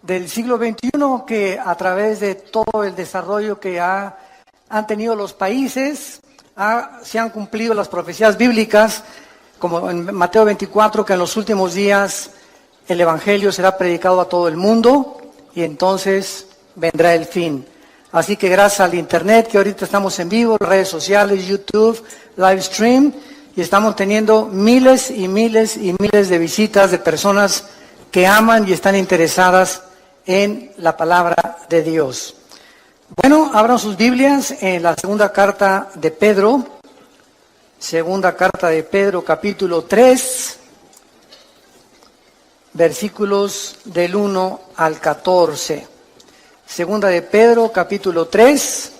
del siglo XXI, que a través de todo el desarrollo que han tenido los países, se han cumplido las profecías bíblicas, como en Mateo 24, que en los últimos días el Evangelio será predicado a todo el mundo y entonces vendrá el fin. Así que gracias al Internet, que ahorita estamos en vivo, redes sociales, YouTube, live stream, y estamos teniendo miles y miles y miles de visitas de personas que aman y están interesadas en la palabra de Dios. Bueno, abran sus Biblias en la segunda carta de Pedro, capítulo 3, versículos del 1 al 14. Segunda de Pedro, capítulo 3,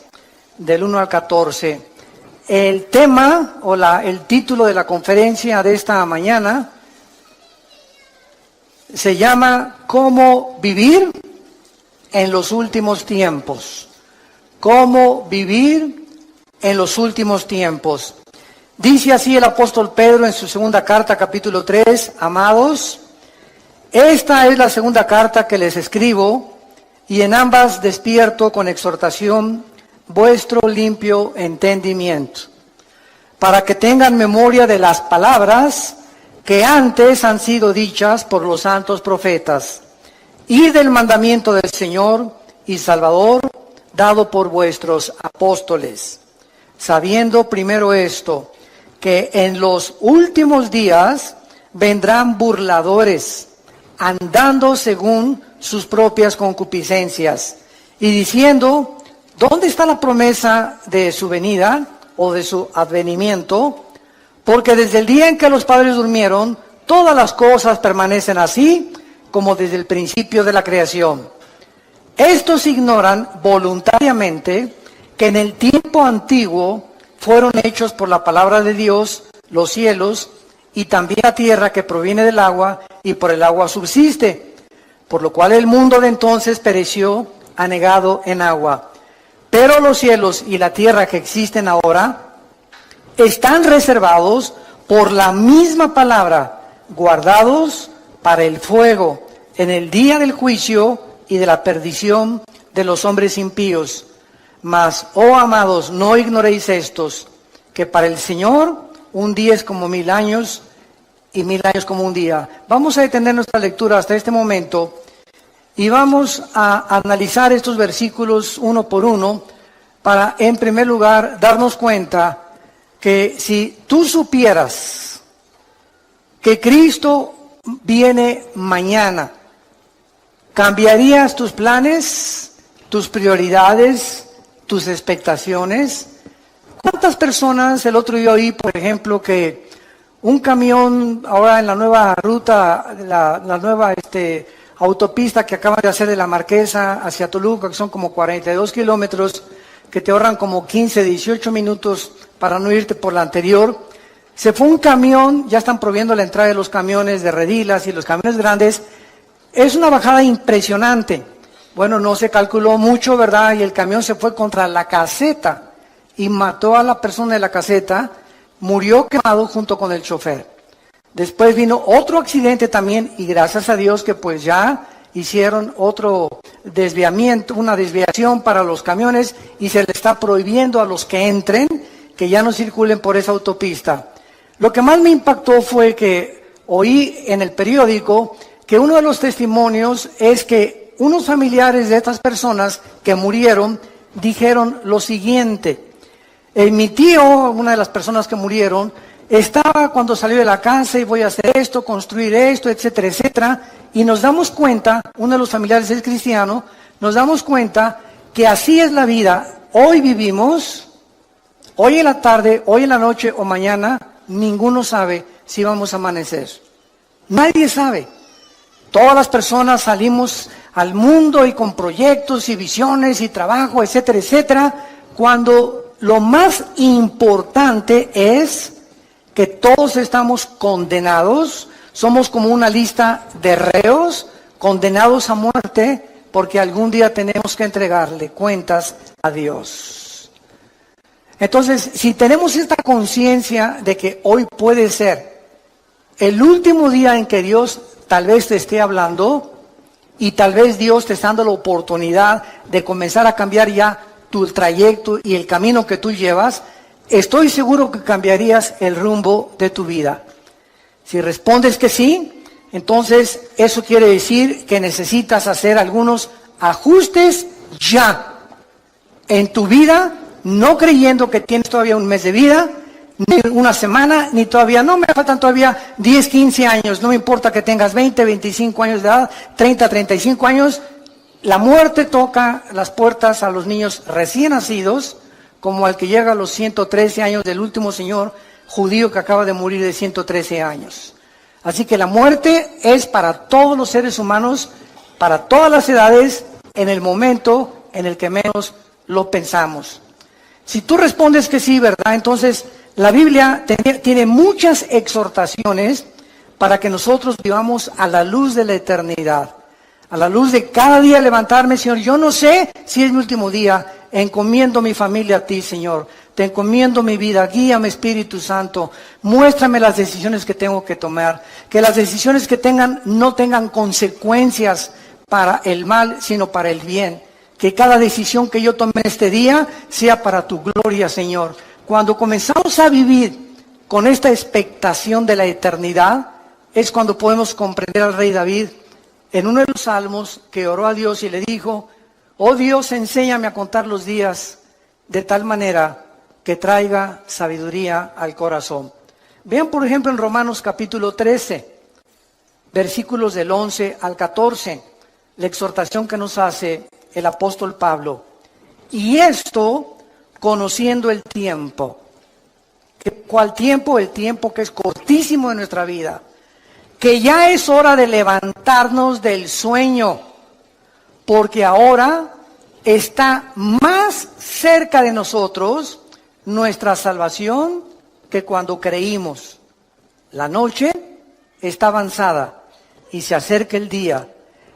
del 1 al 14. El tema o el título de la conferencia de esta mañana se llama ¿Cómo vivir en los últimos tiempos? ¿Cómo vivir en los últimos tiempos? Dice así el apóstol Pedro en su segunda carta, capítulo 3, amados, esta es la segunda carta que les escribo, y en ambas despierto con exhortación vuestro limpio entendimiento, para que tengan memoria de las palabras que antes han sido dichas por los santos profetas, y del mandamiento del Señor y Salvador dado por vuestros apóstoles, sabiendo primero esto, que en los últimos días vendrán burladores, andando según sus propias concupiscencias, y diciendo, ¿dónde está la promesa de su venida o de su advenimiento? Porque desde el día en que los padres durmieron, todas las cosas permanecen así como desde el principio de la creación. Estos ignoran voluntariamente que en el tiempo antiguo fueron hechos por la palabra de Dios los cielos y también la tierra que proviene del agua y por el agua subsiste, por lo cual el mundo de entonces pereció anegado en agua. Pero los cielos y la tierra que existen ahora están reservados por la misma palabra, guardados para el fuego en el día del juicio y de la perdición de los hombres impíos. Mas, oh amados, no ignoréis estos, que para el Señor un día es como 1000 años y 1000 años como un día. Vamos a detener nuestra lectura hasta este momento y vamos a analizar estos versículos uno por uno para, en primer lugar, darnos cuenta que si tú supieras que Cristo viene mañana, ¿cambiarías tus planes, tus prioridades, tus expectaciones? ¿Cuántas personas el otro día oí, por ejemplo, que un camión ahora en la nueva ruta, la nueva autopista que acaban de hacer de la Marquesa hacia Toluca, que son como 42 kilómetros, que te ahorran como 15, 18 minutos para no irte por la anterior? Se fue un camión, ya están prohibiendo la entrada de los camiones de redilas y los camiones grandes. Es una bajada impresionante. Bueno, no se calculó mucho, ¿verdad? Y el camión se fue contra la caseta y mató a la persona de la caseta, murió quemado junto con el chofer. Después vino otro accidente también y gracias a Dios que pues ya hicieron otro desviamiento, una desviación para los camiones y se le está prohibiendo a los que entren que ya no circulen por esa autopista. Lo que más me impactó fue que oí en el periódico que uno de los testimonios es que unos familiares de estas personas que murieron dijeron lo siguiente. Mi tío, una de las personas que murieron, estaba cuando salió de la casa y voy a hacer esto, construir esto, etcétera, etcétera. Y nos damos cuenta, uno de los familiares es cristiano, nos damos cuenta que así es la vida. Hoy vivimos, hoy en la tarde, hoy en la noche o mañana, ninguno sabe si vamos a amanecer. Nadie sabe. Todas las personas salimos al mundo y con proyectos y visiones y trabajo, etcétera, etcétera, cuando lo más importante es que todos estamos condenados, somos como una lista de reos condenados a muerte porque algún día tenemos que entregarle cuentas a Dios. Entonces, si tenemos esta conciencia de que hoy puede ser el último día en que Dios tal vez te esté hablando, y tal vez Dios te está dando la oportunidad de comenzar a cambiar ya tu trayecto y el camino que tú llevas, estoy seguro que cambiarías el rumbo de tu vida. Si respondes que sí, entonces eso quiere decir que necesitas hacer algunos ajustes ya en tu vida, no creyendo que tienes todavía un mes de vida, ni una semana, ni todavía, no me faltan todavía 10, 15 años, no me importa que tengas 20, 25 años de edad, 30, 35 años, la muerte toca las puertas a los niños recién nacidos, como al que llega a los 113 años del último señor judío que acaba de morir de 113 años. Así que la muerte es para todos los seres humanos, para todas las edades, en el momento en el que menos lo pensamos. Si tú respondes que sí, ¿verdad? Entonces la Biblia tiene muchas exhortaciones para que nosotros vivamos a la luz de la eternidad, a la luz de cada día levantarme, Señor. Yo no sé si es mi último día, encomiendo mi familia a ti, Señor. Te encomiendo mi vida, guíame, Espíritu Santo. Muéstrame las decisiones que tengo que tomar. Que las decisiones que no tengan consecuencias para el mal, sino para el bien. Que cada decisión que yo tome este día sea para tu gloria, Señor. Cuando comenzamos a vivir con esta expectación de la eternidad, es cuando podemos comprender al rey David en uno de los salmos que oró a Dios y le dijo: oh Dios, enséñame a contar los días de tal manera que traiga sabiduría al corazón. Vean, por ejemplo, en Romanos capítulo 13, versículos del 11 al 14, la exhortación que nos hace el apóstol Pablo. Y esto conociendo el tiempo. ¿Cuál tiempo? El tiempo que es cortísimo de nuestra vida. Que ya es hora de levantarnos del sueño, porque ahora está más cerca de nosotros nuestra salvación que cuando creímos. La noche está avanzada y se acerca el día.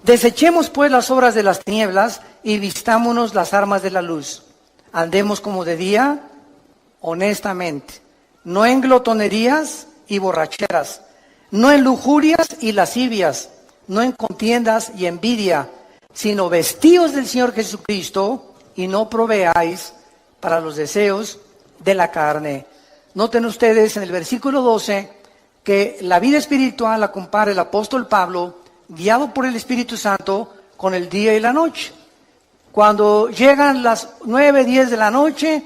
Desechemos pues las obras de las tinieblas y vistámonos las armas de la luz. Andemos como de día, honestamente, no en glotonerías y borracheras, no en lujurias y lascivias, no en contiendas y envidia, sino vestíos del Señor Jesucristo y no proveáis para los deseos de la carne. Noten ustedes en el versículo 12 que la vida espiritual la compara el apóstol Pablo, guiado por el Espíritu Santo, con el día y la noche. Cuando llegan las 9, 10 de la noche,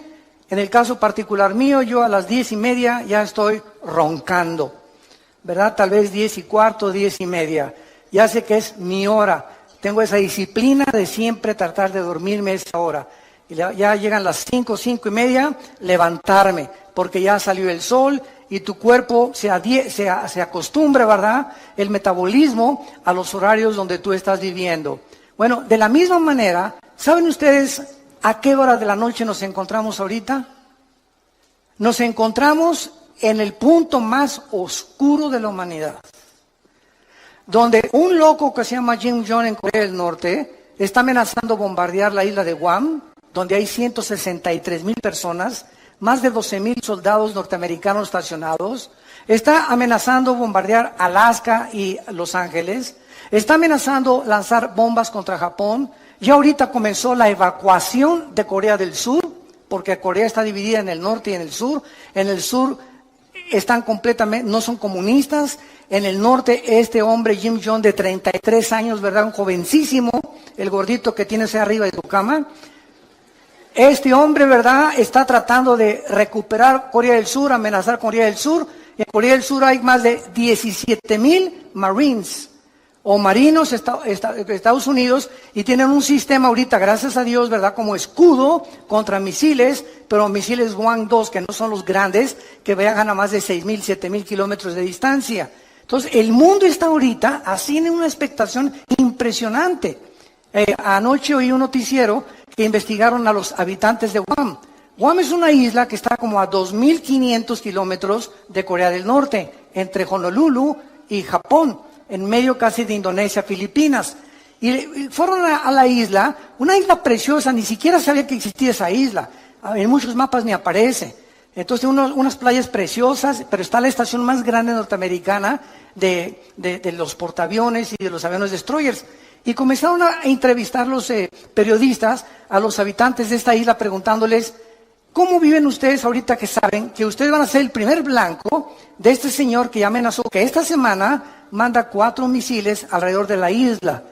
en el caso particular mío, yo a las 10:30 ya estoy roncando, ¿verdad? Tal vez 10:15, 10:30. Ya sé que es mi hora. Tengo esa disciplina de siempre tratar de dormirme esa hora. Y ya llegan las 5, 5:30, levantarme, porque ya salió el sol y tu cuerpo se acostumbra, ¿verdad? El metabolismo a los horarios donde tú estás viviendo. Bueno, de la misma manera, ¿saben ustedes a qué hora de la noche nos encontramos ahorita? Nos encontramos en el punto más oscuro de la humanidad, donde un loco que se llama Kim Jong en Corea del Norte está amenazando bombardear la isla de Guam, donde hay 163,000 personas, más de 12,000 soldados norteamericanos estacionados. Está amenazando bombardear Alaska y Los Ángeles. Está amenazando lanzar bombas contra Japón. Ya ahorita comenzó la evacuación de Corea del Sur, porque Corea está dividida en el norte y en el sur. En el sur están completamente, no son comunistas. En el norte, este hombre, Kim Jong, de 33 años, ¿verdad? Un jovencísimo, el gordito que tienes ahí arriba de tu cama. Este hombre, ¿verdad?, está tratando de recuperar Corea del Sur, amenazar Corea del Sur. En Corea del Sur hay más de 17,000 Marines o marinos Estados Unidos, y tienen un sistema ahorita, gracias a Dios, ¿verdad?, como escudo contra misiles, pero misiles Hwang-2, que no son los grandes, que viajan a más de 6,000, 7,000 kilómetros de distancia. Entonces, el mundo está ahorita haciendo una expectación impresionante. Anoche oí un noticiero que investigaron a los habitantes de Guam. Guam es una isla que está como a 2,500 kilómetros de Corea del Norte, entre Honolulu y Japón, en medio casi de Indonesia, Filipinas. Y fueron a la isla, una isla preciosa, ni siquiera sabía que existía esa isla. En muchos mapas ni aparece. Entonces, unas playas preciosas, pero está la estación más grande norteamericana de los portaaviones y de los aviones destroyers. Y comenzaron a entrevistar los periodistas a los habitantes de esta isla preguntándoles, ¿cómo viven ustedes ahorita que saben que ustedes van a ser el primer blanco de este señor que ya amenazó que esta semana manda 4 misiles alrededor de la isla?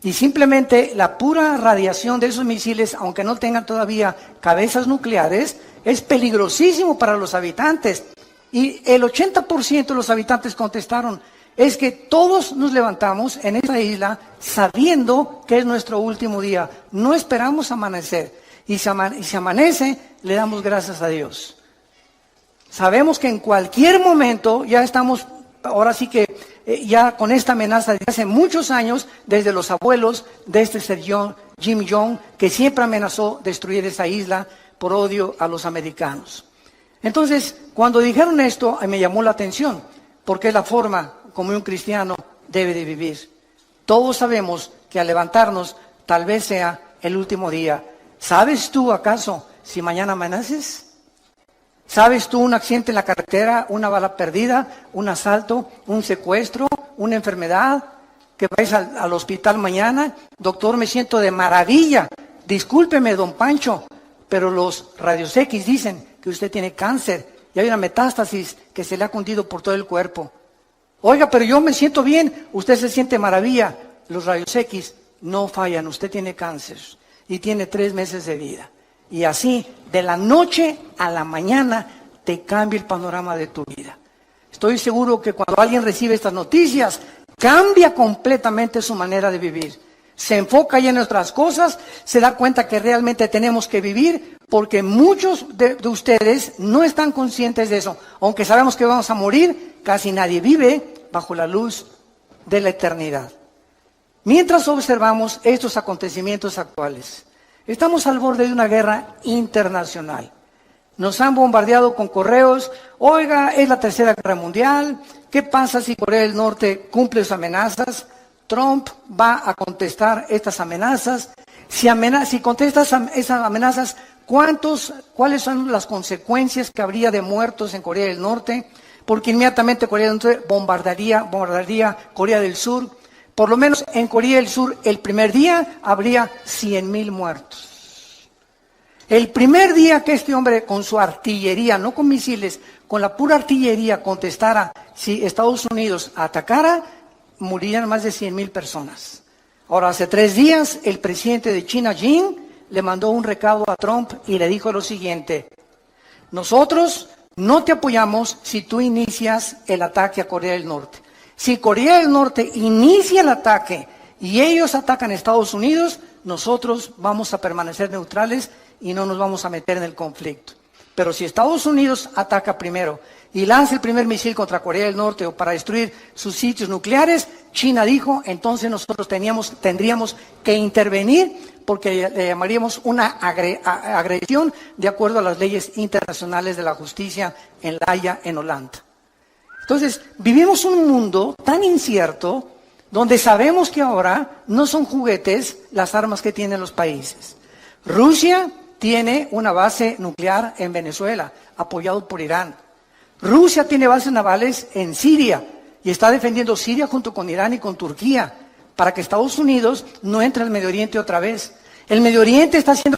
Y simplemente la pura radiación de esos misiles, aunque no tengan todavía cabezas nucleares, es peligrosísimo para los habitantes. Y el 80% de los habitantes contestaron, es que todos nos levantamos en esta isla sabiendo que es nuestro último día. No esperamos amanecer. Y si amanece, le damos gracias a Dios. Sabemos que en cualquier momento ya estamos, ahora sí que ya con esta amenaza de hace muchos años, desde los abuelos de este señor Jim Young, que siempre amenazó destruir esa isla por odio a los americanos. Entonces, cuando dijeron esto, me llamó la atención, porque es la forma como un cristiano debe de vivir. Todos sabemos que al levantarnos tal vez sea el último día. ¿Sabes tú acaso si mañana amaneces? ¿Sabes tú un accidente en la carretera, una bala perdida, un asalto, un secuestro, una enfermedad? Que vais al hospital mañana. Doctor, me siento de maravilla. Discúlpeme, don Pancho, pero los rayos X dicen que usted tiene cáncer y hay una metástasis que se le ha cundido por todo el cuerpo. Oiga, pero yo me siento bien. Usted se siente maravilla. Los rayos X no fallan. Usted tiene cáncer y tiene 3 meses de vida. Y así, de la noche a la mañana, te cambia el panorama de tu vida. Estoy seguro que cuando alguien recibe estas noticias, cambia completamente su manera de vivir. Se enfoca ya en nuestras cosas, se da cuenta que realmente tenemos que vivir, porque muchos de ustedes no están conscientes de eso. Aunque sabemos que vamos a morir, casi nadie vive bajo la luz de la eternidad. Mientras observamos estos acontecimientos actuales, estamos al borde de una guerra internacional. Nos han bombardeado con correos, oiga, es la Tercera Guerra Mundial, ¿qué pasa si Corea del Norte cumple sus amenazas? Trump va a contestar estas amenazas. Si contesta esas amenazas, ¿cuáles son las consecuencias que habría de muertos en Corea del Norte? Porque inmediatamente Corea del Norte bombardearía Corea del Sur. Por lo menos en Corea del Sur, el primer día habría 100,000 muertos. El primer día que este hombre con su artillería, no con misiles, con la pura artillería contestara si Estados Unidos atacara, morirían más de 100,000 personas. Ahora, hace 3 días, el presidente de China, Xi, le mandó un recado a Trump y le dijo lo siguiente: nosotros no te apoyamos si tú inicias el ataque a Corea del Norte. Si Corea del Norte inicia el ataque y ellos atacan a Estados Unidos, nosotros vamos a permanecer neutrales y no nos vamos a meter en el conflicto. Pero si Estados Unidos ataca primero y lanza el primer misil contra Corea del Norte o para destruir sus sitios nucleares, China dijo, entonces nosotros tendríamos que intervenir porque le llamaríamos una agresión de acuerdo a las leyes internacionales de la justicia en La Haya, en Holanda. Entonces, vivimos un mundo tan incierto donde sabemos que ahora no son juguetes las armas que tienen los países. Rusia tiene una base nuclear en Venezuela, apoyado por Irán. Rusia tiene bases navales en Siria y está defendiendo Siria junto con Irán y con Turquía para que Estados Unidos no entre al Medio Oriente otra vez. El Medio Oriente está siendo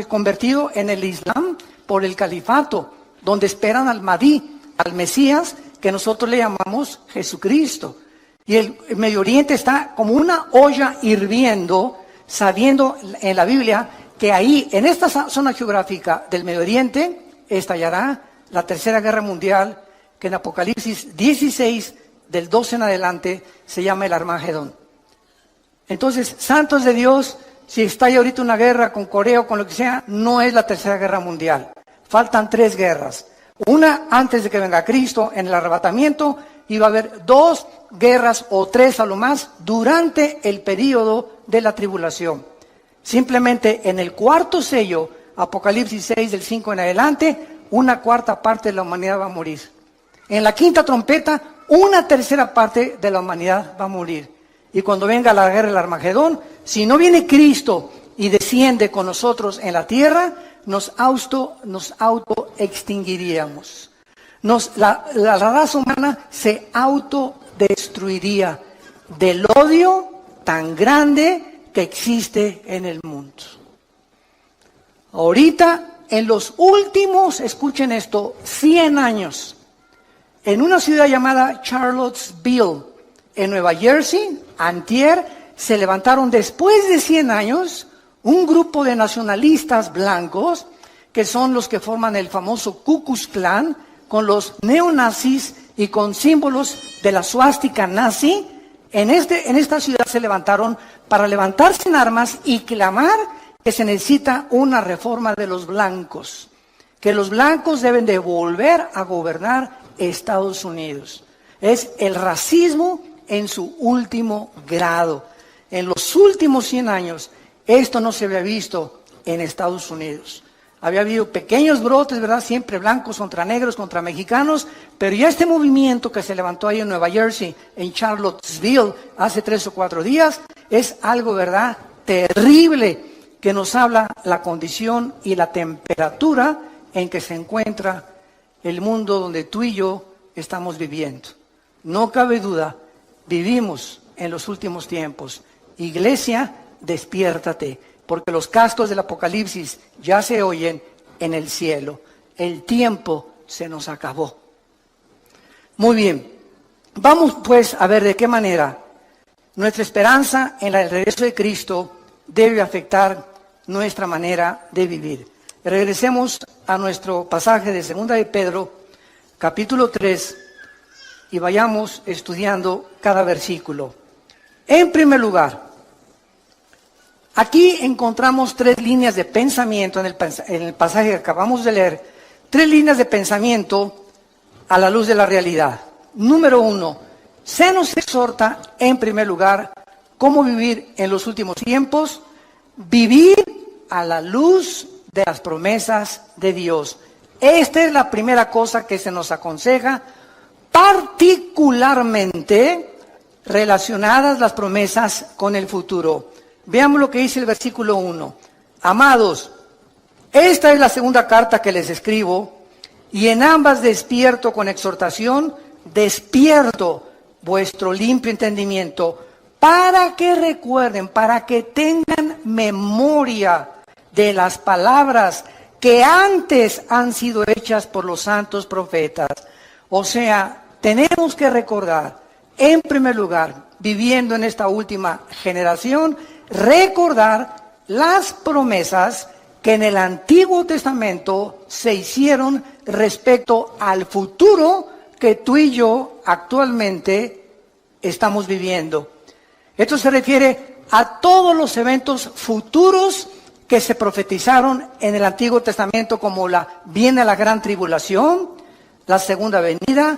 convertido en el Islam por el califato, donde esperan al Mahdi, al Mesías, que nosotros le llamamos Jesucristo. Y el Medio Oriente está como una olla hirviendo, sabiendo en la Biblia que ahí, en esta zona geográfica del Medio Oriente, estallará la Tercera Guerra Mundial, que en Apocalipsis 16, del 12 en adelante, se llama el Armagedón. Entonces, santos de Dios, si estalla ahorita una guerra con Corea o con lo que sea, no es la Tercera Guerra Mundial. Faltan 3 guerras. Una antes de que venga Cristo en el arrebatamiento, y va a haber 2 guerras o 3 a lo más durante el período de la tribulación. Simplemente en el 4º sello, Apocalipsis 6 del 5 en adelante, 1/4 parte de la humanidad va a morir. En la 5ª trompeta, 1/3 parte de la humanidad va a morir. Y cuando venga la guerra del Armagedón, si no viene Cristo y desciende con nosotros en la tierra, nos auto extinguiríamos. La raza humana se autodestruiría del odio tan grande que existe en el mundo. Ahorita, en los últimos, escuchen esto, 100 años, en una ciudad llamada Charlottesville, en Nueva Jersey, antier, se levantaron después de 100 años un grupo de nacionalistas blancos, que son los que forman el famoso Ku Klux Klan, con los neonazis y con símbolos de la suástica nazi. En esta ciudad se levantaron para levantarse en armas y clamar que se necesita una reforma de los blancos, que los blancos deben de volver a gobernar Estados Unidos. Es el racismo en su último grado. En los últimos 100 años, esto no se había visto en Estados Unidos. Había habido pequeños brotes, ¿verdad? Siempre blancos contra negros, contra mexicanos, pero ya este movimiento que se levantó ahí en Nueva Jersey, en Charlottesville, hace 3 o 4 días, es algo, ¿verdad?, terrible, que nos habla la condición y la temperatura en que se encuentra el mundo donde tú y yo estamos viviendo. No cabe duda, vivimos en los últimos tiempos. Iglesia, despiértate, porque los cascos del Apocalipsis ya se oyen en el cielo. El tiempo se nos acabó. Muy bien, vamos pues a ver de qué manera nuestra esperanza en el regreso de Cristo debe afectar nuestra manera de vivir. Regresemos a nuestro pasaje de 2 de Pedro, capítulo 3, y vayamos estudiando cada versículo. En primer lugar, aquí encontramos 3 líneas de pensamiento en el pasaje que acabamos de leer, 3 líneas de pensamiento a la luz de la realidad. Número 1, se nos exhorta en primer lugar cómo vivir en los últimos tiempos, vivir a la luz de las promesas de Dios. Esta es la primera cosa que se nos aconseja, particularmente relacionadas las promesas con el futuro. Veamos lo que dice el versículo 1. Amados, esta es la segunda carta que les escribo, y en ambas despierto con exhortación, despierto vuestro limpio entendimiento, para que recuerden, para que tengan memoria de las palabras que antes han sido hechas por los santos profetas. O sea, tenemos que recordar, en primer lugar, viviendo en esta última generación, recordar las promesas que en el Antiguo Testamento se hicieron respecto al futuro que tú y yo actualmente estamos viviendo. Esto se refiere a todos los eventos futuros que se profetizaron en el Antiguo Testamento, como viene la gran tribulación, la segunda venida,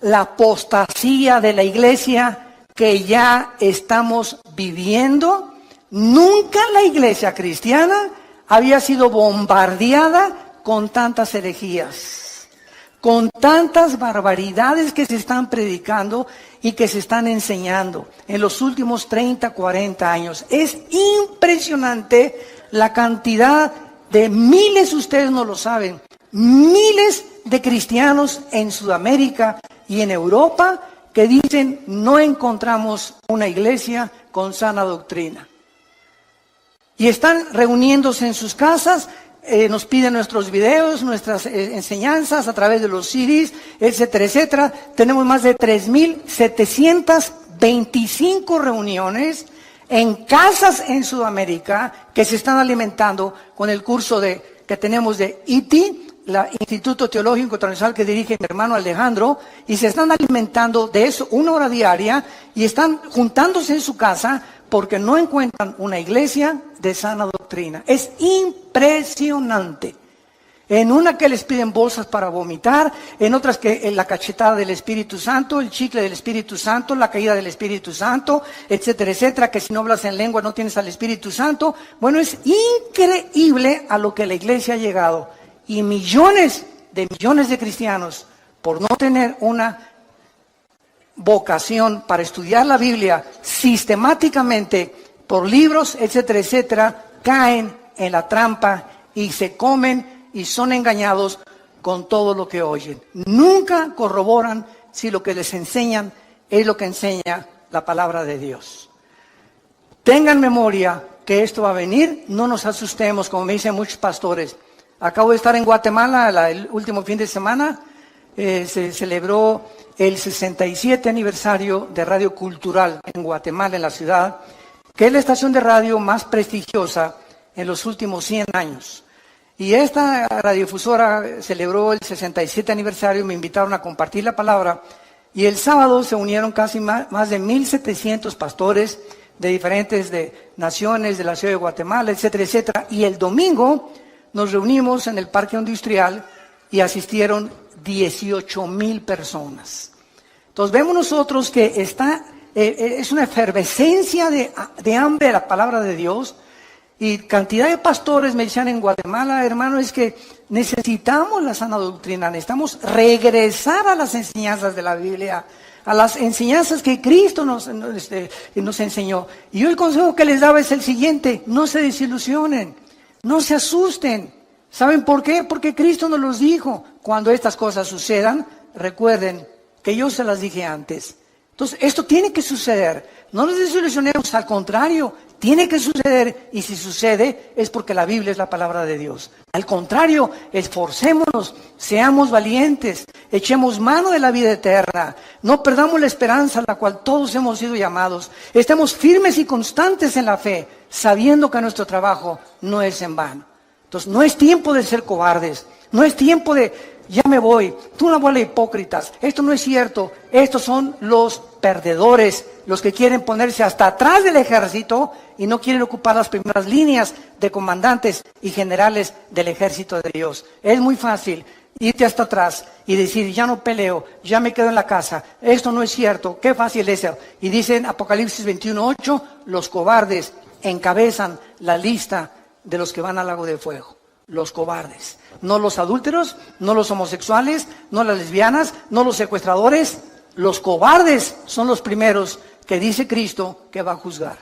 la apostasía de la iglesia que ya estamos viviendo. Nunca la iglesia cristiana había sido bombardeada con tantas herejías, con tantas barbaridades que se están predicando y que se están enseñando en los últimos 30, 40 años. Es impresionante la cantidad de miles, ustedes no lo saben, miles de cristianos en Sudamérica y en Europa que dicen no encontramos una iglesia con sana doctrina. Y están reuniéndose en sus casas, nos piden nuestros videos, nuestras enseñanzas a través de los CDs, etcétera, etcétera. Tenemos más de 3,725 reuniones en casas en Sudamérica que se están alimentando con el curso que tenemos de ITI, el Instituto Teológico Internacional que dirige mi hermano Alejandro, y se están alimentando de eso 1 hora diaria y están juntándose en su casa porque no encuentran una iglesia de sana doctrina. Es impresionante. En una que les piden bolsas para vomitar, en otras que la cachetada del Espíritu Santo, el chicle del Espíritu Santo, la caída del Espíritu Santo, etcétera, etcétera, que si no hablas en lengua no tienes al Espíritu Santo. Bueno, es increíble a lo que la iglesia ha llegado. Y millones de cristianos, por no tener una vocación para estudiar la Biblia sistemáticamente por libros, etcétera, etcétera, caen en la trampa y se comen y son engañados con todo lo que oyen. Nunca corroboran si lo que les enseñan es lo que enseña la palabra de Dios. tengan memoria que esto va a venir, no nos asustemos, como me dicen muchos pastores. Acabo de estar en Guatemala el último fin de semana, se celebró el 67 aniversario de Radio Cultural en Guatemala, en la ciudad, que es la estación de radio más prestigiosa en los últimos 100 años. Y esta radiodifusora celebró el 67 aniversario, me invitaron a compartir la palabra, y el sábado se unieron casi más de 1,700 pastores de diferentes naciones de la ciudad de Guatemala, etcétera, etcétera. Y el domingo nos reunimos en el Parque Industrial y asistieron 18,000 personas. Entonces vemos nosotros que es una efervescencia de hambre de la palabra de Dios. Y cantidad de pastores me decían en Guatemala, hermano, es que necesitamos la sana doctrina, necesitamos regresar a las enseñanzas de la Biblia, a las enseñanzas que Cristo nos enseñó. Y yo el consejo que les daba es el siguiente: no se desilusionen, no se asusten. ¿Saben por qué? Porque Cristo nos los dijo. Cuando estas cosas sucedan, recuerden que yo se las dije antes. Entonces, esto tiene que suceder. No nos desilusionemos, al contrario, tiene que suceder, y si sucede es porque la Biblia es la palabra de Dios. Al contrario, esforcémonos, seamos valientes, echemos mano de la vida eterna, no perdamos la esperanza a la cual todos hemos sido llamados, estemos firmes y constantes en la fe, sabiendo que nuestro trabajo no es en vano. Entonces, no es tiempo de ser cobardes, no es tiempo de ya me voy, tú una bola de hipócritas, esto no es cierto. Estos son los perdedores, los que quieren ponerse hasta atrás del ejército y no quieren ocupar las primeras líneas de comandantes y generales del ejército de Dios. Es muy fácil irte hasta atrás y decir, ya no peleo, ya me quedo en la casa, esto no es cierto, qué fácil es eso. Y dice en Apocalipsis 21:8, los cobardes encabezan la lista de los que van al lago de fuego. Los cobardes, no los adúlteros, no los homosexuales, no las lesbianas, no los secuestradores. Los cobardes son los primeros que dice Cristo que va a juzgar.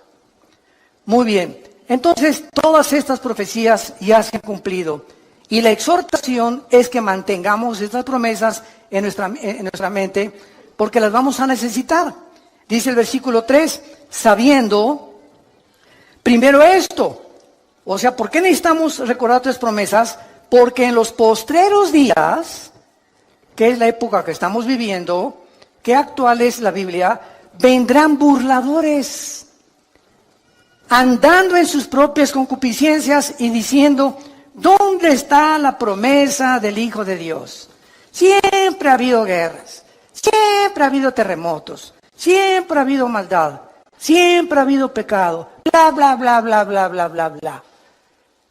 Muy bien, entonces todas estas profecías ya se han cumplido, y la exhortación es que mantengamos estas promesas en nuestra mente, porque las vamos a necesitar. Dice el versículo 3, sabiendo primero esto. O sea, ¿por qué necesitamos recordar tres promesas? Porque en los postreros días, que es la época que estamos viviendo, que actual es la Biblia, vendrán burladores, andando en sus propias concupiscencias y diciendo, ¿dónde está la promesa del Hijo de Dios? Siempre ha habido guerras, siempre ha habido terremotos, siempre ha habido maldad, siempre ha habido pecado, bla, bla, bla, bla, bla, bla, bla, bla.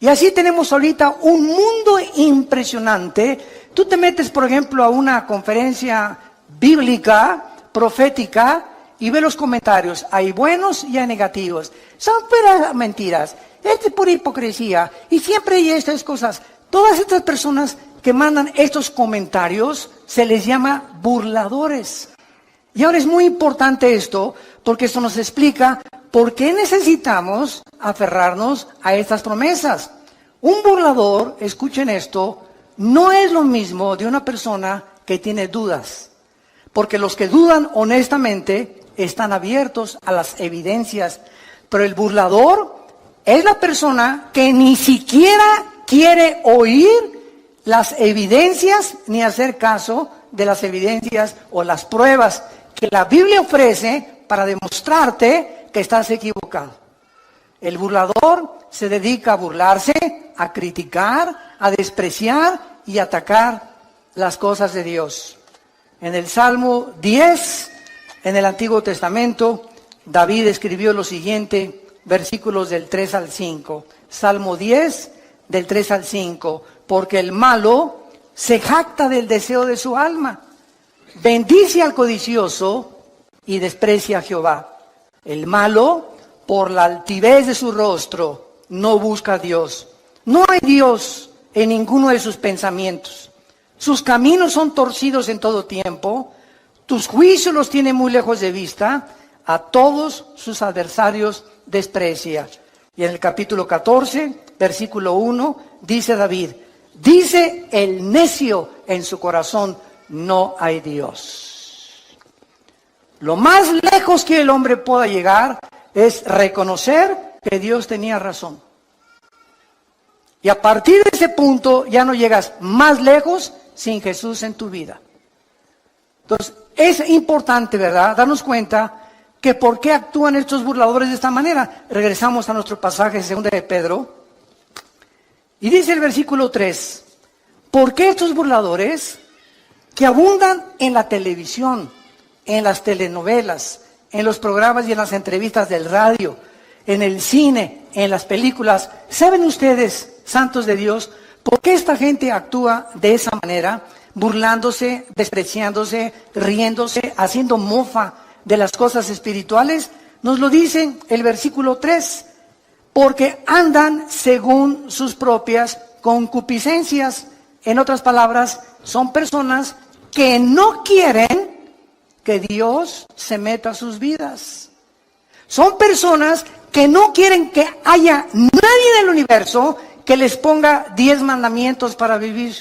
Y así tenemos ahorita un mundo impresionante. Tú te metes, por ejemplo, a una conferencia bíblica, profética, y ve los comentarios. Hay buenos y hay negativos. Son puras mentiras. Es pura hipocresía. Y siempre hay estas cosas. Todas estas personas que mandan estos comentarios se les llama burladores. Y ahora es muy importante esto, porque esto nos explica por qué necesitamos aferrarnos a estas promesas. Un burlador, escuchen esto, no es lo mismo de una persona que tiene dudas. Porque los que dudan honestamente están abiertos a las evidencias. Pero el burlador es la persona que ni siquiera quiere oír las evidencias ni hacer caso de las evidencias o las pruebas que la Biblia ofrece para demostrarte que estás equivocado. El burlador se dedica a burlarse, a criticar, a despreciar y a atacar las cosas de Dios. En el Salmo 10, en el Antiguo Testamento, David escribió lo siguiente, versículos del 3 al 5. Salmo 10, del 3 al 5. Porque el malo se jacta del deseo de su alma, bendice al codicioso y desprecia a Jehová. El malo, por la altivez de su rostro, no busca a Dios. No hay Dios en ninguno de sus pensamientos. Sus caminos son torcidos en todo tiempo. Tus juicios los tiene muy lejos de vista. A todos sus adversarios desprecia. Y en el capítulo 14, versículo 1, dice David, dice el necio en su corazón, no hay Dios. Lo más lejos que el hombre pueda llegar es reconocer que Dios tenía razón. Y a partir de ese punto ya no llegas más lejos sin Jesús en tu vida. Entonces, es importante, ¿verdad?, darnos cuenta que por qué actúan estos burladores de esta manera. Regresamos a nuestro pasaje de 2 de Pedro. Y dice el versículo 3, ¿por qué estos burladores que abundan en la televisión, en las telenovelas, en los programas y en las entrevistas del radio, en el cine, en las películas? ¿Saben ustedes, santos de Dios, por qué esta gente actúa de esa manera? Burlándose, despreciándose, riéndose, haciendo mofa de las cosas espirituales. Nos lo dice el versículo 3, porque andan según sus propias concupiscencias. En otras palabras, son personas que no quieren que Dios se meta a sus vidas. Son personas que no quieren que haya nadie del universo que les ponga 10 mandamientos para vivir.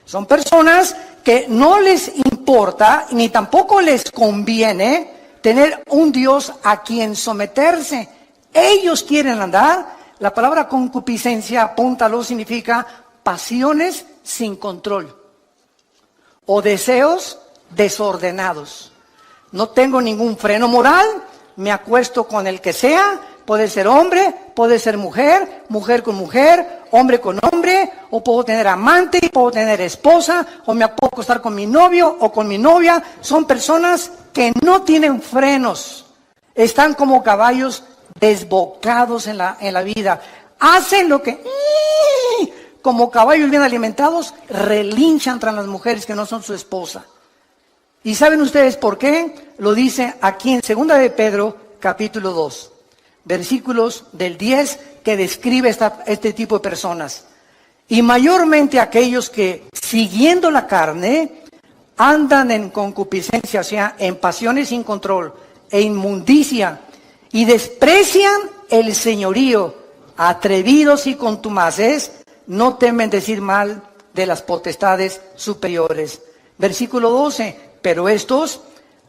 Son personas que no les importa ni tampoco les conviene tener un Dios a quien someterse. Ellos quieren andar. La palabra concupiscencia, apúntalo, significa pasiones sin control o deseos desordenados. No tengo ningún freno moral, me acuesto con el que sea, puede ser hombre, puede ser mujer, mujer con mujer, hombre con hombre, o puedo tener amante, puedo tener esposa, o me puedo acostar con mi novio o con mi novia. Son personas que no tienen frenos, están como caballos desbocados en la vida. Hacen lo que, como caballos bien alimentados, relinchan tras las mujeres que no son su esposa. ¿Y saben ustedes por qué? Lo dice aquí en 2 de Pedro, capítulo 2, versículos del 10, que describe este tipo de personas. Y mayormente aquellos que, siguiendo la carne, andan en concupiscencia, o sea, en pasiones sin control e inmundicia, y desprecian el señorío, atrevidos y contumaces, no temen decir mal de las potestades superiores. Versículo 12, pero estos,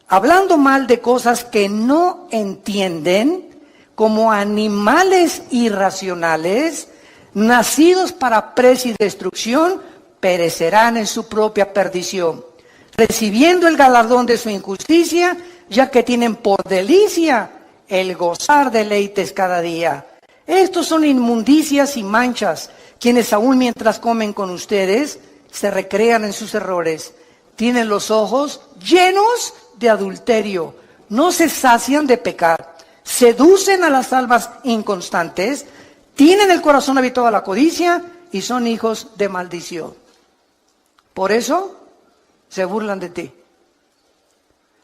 hablando mal de cosas que no entienden, como animales irracionales, nacidos para presa y destrucción, perecerán en su propia perdición, recibiendo el galardón de su injusticia, ya que tienen por delicia el gozar deleites cada día. Estos son inmundicias y manchas, quienes aún mientras comen con ustedes, se recrean en sus errores. Tienen los ojos llenos de adulterio, no se sacian de pecar, seducen a las almas inconstantes, tienen el corazón habituado a la codicia y son hijos de maldición. Por eso se burlan de ti.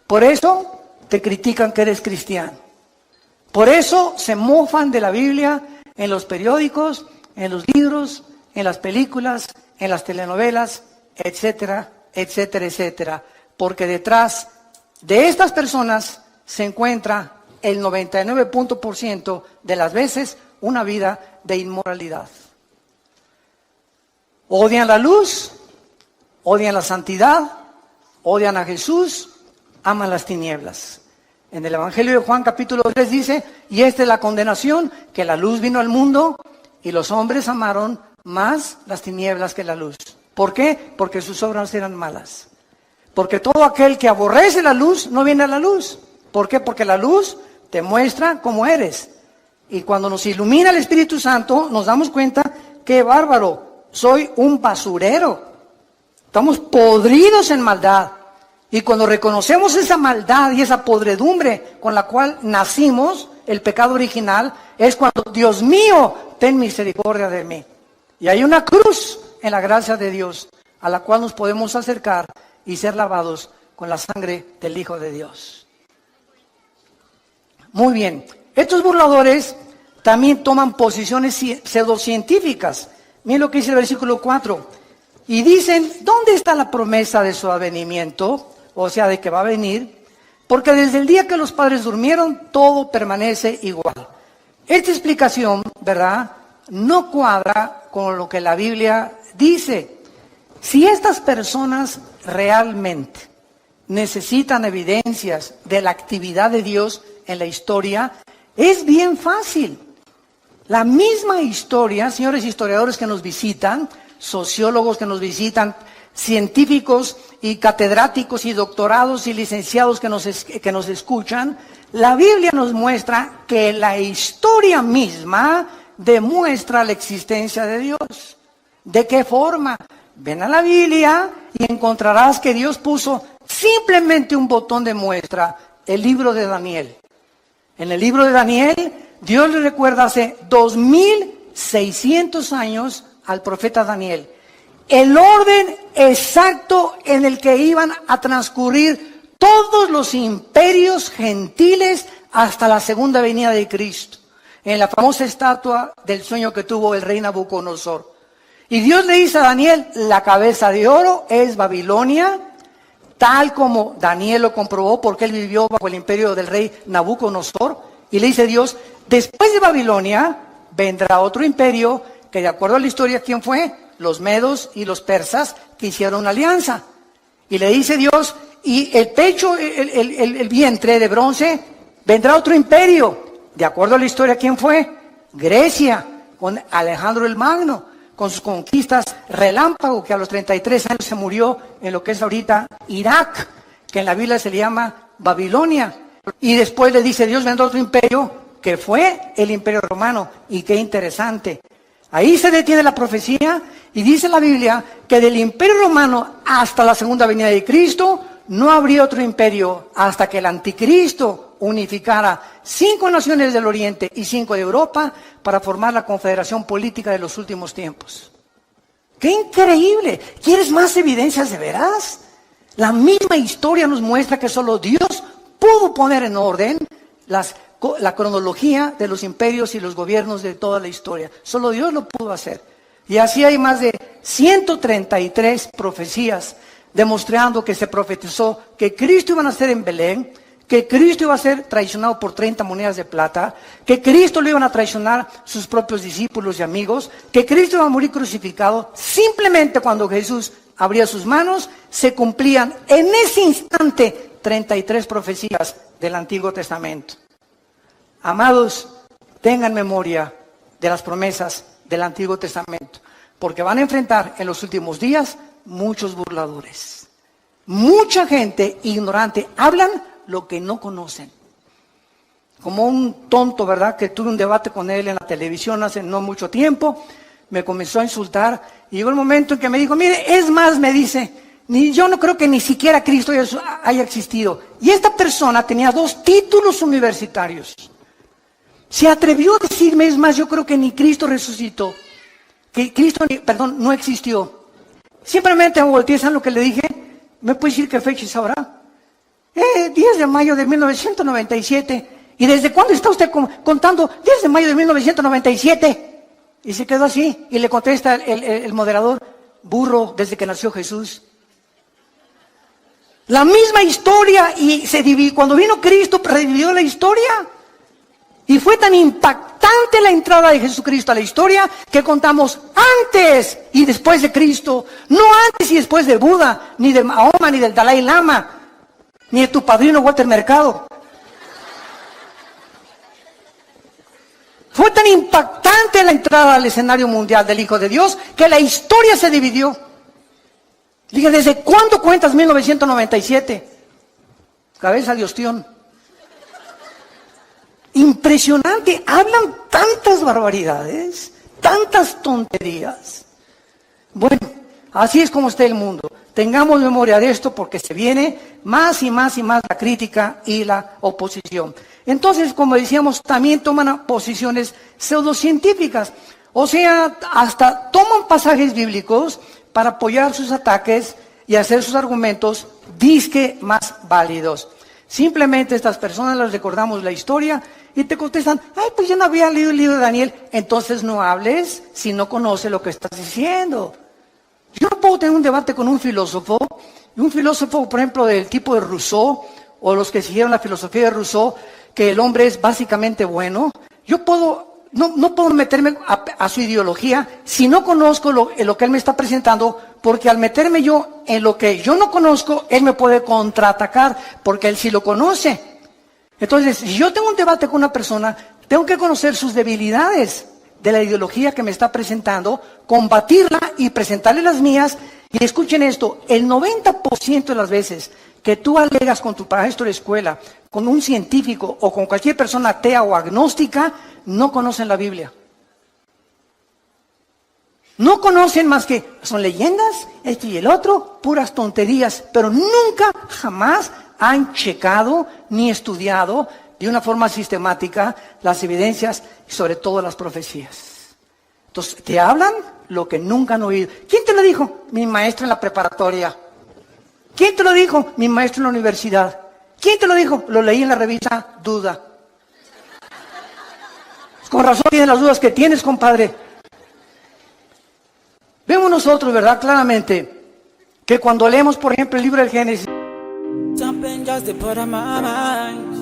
Por eso te critican que eres cristiano. Por eso se mofan de la Biblia en los periódicos, en los libros, en las películas, en las telenovelas, etcétera, etcétera, etcétera. Porque detrás de estas personas se encuentra el 99% de las veces una vida de inmoralidad. Odian la luz, odian la santidad, odian a Jesús, aman las tinieblas. En el Evangelio de Juan capítulo 3 dice, y esta es la condenación, que la luz vino al mundo y los hombres amaron más las tinieblas que la luz. ¿Por qué? Porque sus obras eran malas. Porque todo aquel que aborrece la luz no viene a la luz. ¿Por qué? Porque la luz te muestra cómo eres. Y cuando nos ilumina el Espíritu Santo, nos damos cuenta, qué bárbaro, soy un basurero. Estamos podridos en maldad. Y cuando reconocemos esa maldad y esa podredumbre con la cual nacimos, el pecado original, es cuando, Dios mío, ten misericordia de mí. Y hay una cruz en la gracia de Dios, a la cual nos podemos acercar y ser lavados con la sangre del Hijo de Dios. Muy bien, estos burladores también toman posiciones pseudocientíficas. Miren lo que dice el versículo 4. Y dicen, ¿dónde está la promesa de su advenimiento? O sea, de que va a venir. Porque desde el día que los padres durmieron, todo permanece igual. Esta explicación, ¿verdad?, no cuadra con lo que la Biblia dice. Si estas personas realmente necesitan evidencias de la actividad de Dios en la historia, Es bien fácil. La misma historia, señores historiadores que nos visitan, sociólogos que nos visitan, científicos y catedráticos y doctorados y licenciados que nos escuchan, la Biblia nos muestra que la historia misma demuestra la existencia de Dios. ¿De qué forma? Ven a la Biblia y encontrarás que Dios puso simplemente un botón de muestra, el libro de Daniel. En el libro de Daniel, Dios le recuerda hace 2600 años al profeta Daniel el orden exacto en el que iban a transcurrir todos los imperios gentiles hasta la segunda venida de Cristo, en la famosa estatua del sueño que tuvo el rey Nabucodonosor. Y Dios le dice a Daniel, la cabeza de oro es Babilonia, tal como Daniel lo comprobó porque él vivió bajo el imperio del rey Nabucodonosor. Y le dice Dios, después de Babilonia vendrá otro imperio que, de acuerdo a la historia, ¿quién fue? Los medos y los persas, que hicieron una alianza. Y le dice Dios, y el pecho, el vientre de bronce, vendrá otro imperio. De acuerdo a la historia, ¿quién fue? Grecia, con Alejandro el Magno, con sus conquistas relámpago, que a los 33 años se murió en lo que es ahorita Irak, que en la Biblia se le llama Babilonia. Y después le dice Dios, vendrá otro imperio, que fue el imperio romano. Y qué interesante. Ahí se detiene la profecía y dice la Biblia que del imperio romano hasta la segunda venida de Cristo no habría otro imperio hasta que el anticristo unificara 5 naciones del Oriente y 5 de Europa para formar la confederación política de los últimos tiempos. ¡Qué increíble! ¿Quieres más evidencias de veras? La misma historia nos muestra que solo Dios pudo poner en orden la cronología de los imperios y los gobiernos de toda la historia. Solo Dios lo pudo hacer. Y así hay más de 133 profecías demostrando que se profetizó que Cristo iba a nacer en Belén, que Cristo iba a ser traicionado por 30 monedas de plata, que Cristo lo iban a traicionar sus propios discípulos y amigos, que Cristo iba a morir crucificado. Simplemente cuando Jesús abría sus manos, se cumplían en ese instante 33 profecías del Antiguo Testamento. Amados, tengan memoria de las promesas del Antiguo Testamento, porque van a enfrentar en los últimos días muchos burladores. Mucha gente ignorante, hablan lo que no conocen. Como un tonto, ¿verdad? Que tuve un debate con él en la televisión hace no mucho tiempo, me comenzó a insultar y llegó el momento en que me dijo, mire, es más, me dice, yo no creo que ni siquiera Cristo haya existido. Y esta persona tenía 2 títulos universitarios. Se atrevió a decirme, es más, yo creo que ni Cristo resucitó, que Cristo, no existió. Simplemente me volteé, ¿saben lo que le dije? ¿Me puede decir qué fecha es ahora? 10 de mayo de 1997. ¿Y desde cuándo está usted contando? 10 de mayo de 1997. Y se quedó así, y le contesta el moderador, burro, desde que nació Jesús. La misma historia, y se dividió, cuando vino Cristo, revivió la historia. Y fue tan impactante la entrada de Jesucristo a la historia que contamos antes y después de Cristo. No antes y después de Buda, ni de Mahoma, ni del Dalai Lama, ni de tu padrino Walter Mercado. Fue tan impactante la entrada al escenario mundial del Hijo de Dios que la historia se dividió. Dije, ¿desde cuándo cuentas 1997? Cabeza de ostión. Impresionante, hablan tantas barbaridades, tantas tonterías. Bueno, así es como está el mundo. Tengamos memoria de esto porque se viene más y más y más la crítica y la oposición. Entonces, como decíamos, también toman posiciones pseudocientíficas. O sea, hasta toman pasajes bíblicos para apoyar sus ataques y hacer sus argumentos disque más válidos. Simplemente estas personas les recordamos la historia y te contestan, ay, pues yo no había leído el libro de Daniel. Entonces no hables si no conoces lo que estás diciendo. Yo no puedo tener un debate con un filósofo, por ejemplo, del tipo de Rousseau, o los que siguieron la filosofía de Rousseau, que el hombre es básicamente bueno. No puedo meterme a su ideología si no conozco lo que él me está presentando, porque al meterme en lo que yo no conozco, él me puede contraatacar, porque él sí lo conoce. Entonces, si yo tengo un debate con una persona, tengo que conocer sus debilidades de la ideología que me está presentando, combatirla y presentarle las mías. Y escuchen esto, el 90% de las veces que tú alegas con tu maestro de escuela, con un científico o con cualquier persona atea o agnóstica, no conocen la Biblia. No conocen más que son leyendas, esto y el otro, puras tonterías, pero nunca, jamás han checado ni estudiado de una forma sistemática las evidencias y sobre todo las profecías. Entonces, te hablan lo que nunca han oído. ¿Quién te lo dijo? Mi maestro en la preparatoria. ¿Quién te lo dijo? Mi maestro en la universidad. ¿Quién te lo dijo? Lo leí en la revista Duda. Con razón tienes las dudas que tienes, compadre. Vemos nosotros, ¿verdad? Claramente, que cuando leemos, por ejemplo, el libro del Génesis, Something just to put on my mind.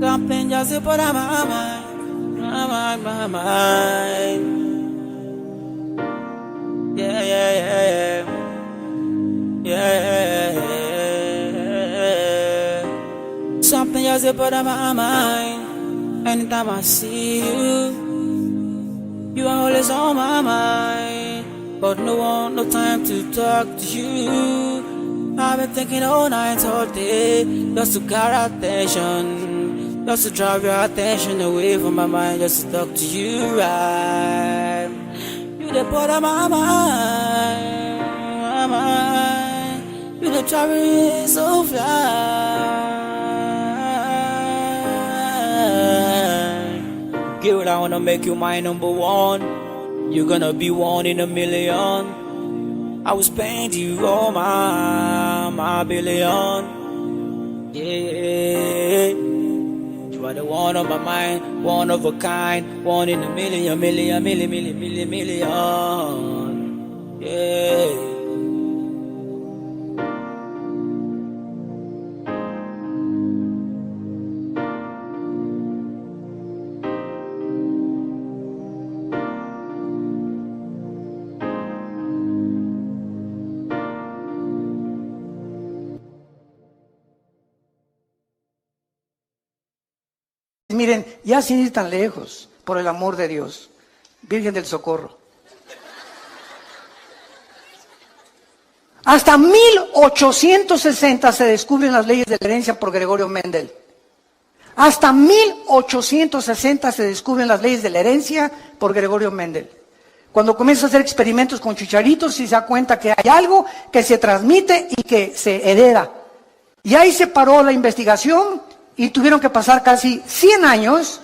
Something just to put on my mind. My mind. Yeah, yeah, yeah, yeah. Yeah. Something just to put on my mind. Anytime I see you, you are always on my mind. But no time to talk to you. I've been thinking all night, all day, just to get attention, just to drive your attention away from my mind, just to talk to you, right? You the part of my mind, you the traveling so fly. Girl, I wanna make you my number one. You're gonna be one in a million. I will spend you all my billion. Yeah, you are the one on my mind, one of a kind, one in a million. Yeah. miren, ya sin ir tan lejos, por el amor de Dios, Virgen del Socorro. Hasta 1860 se descubren las leyes de la herencia por Gregorio Mendel. Hasta 1860 se descubren las leyes de la herencia por Gregorio Mendel. Cuando comienza a hacer experimentos con chicharitos y se da cuenta que hay algo que se transmite y que se hereda. Y ahí se paró la investigación y tuvieron que pasar casi 100 años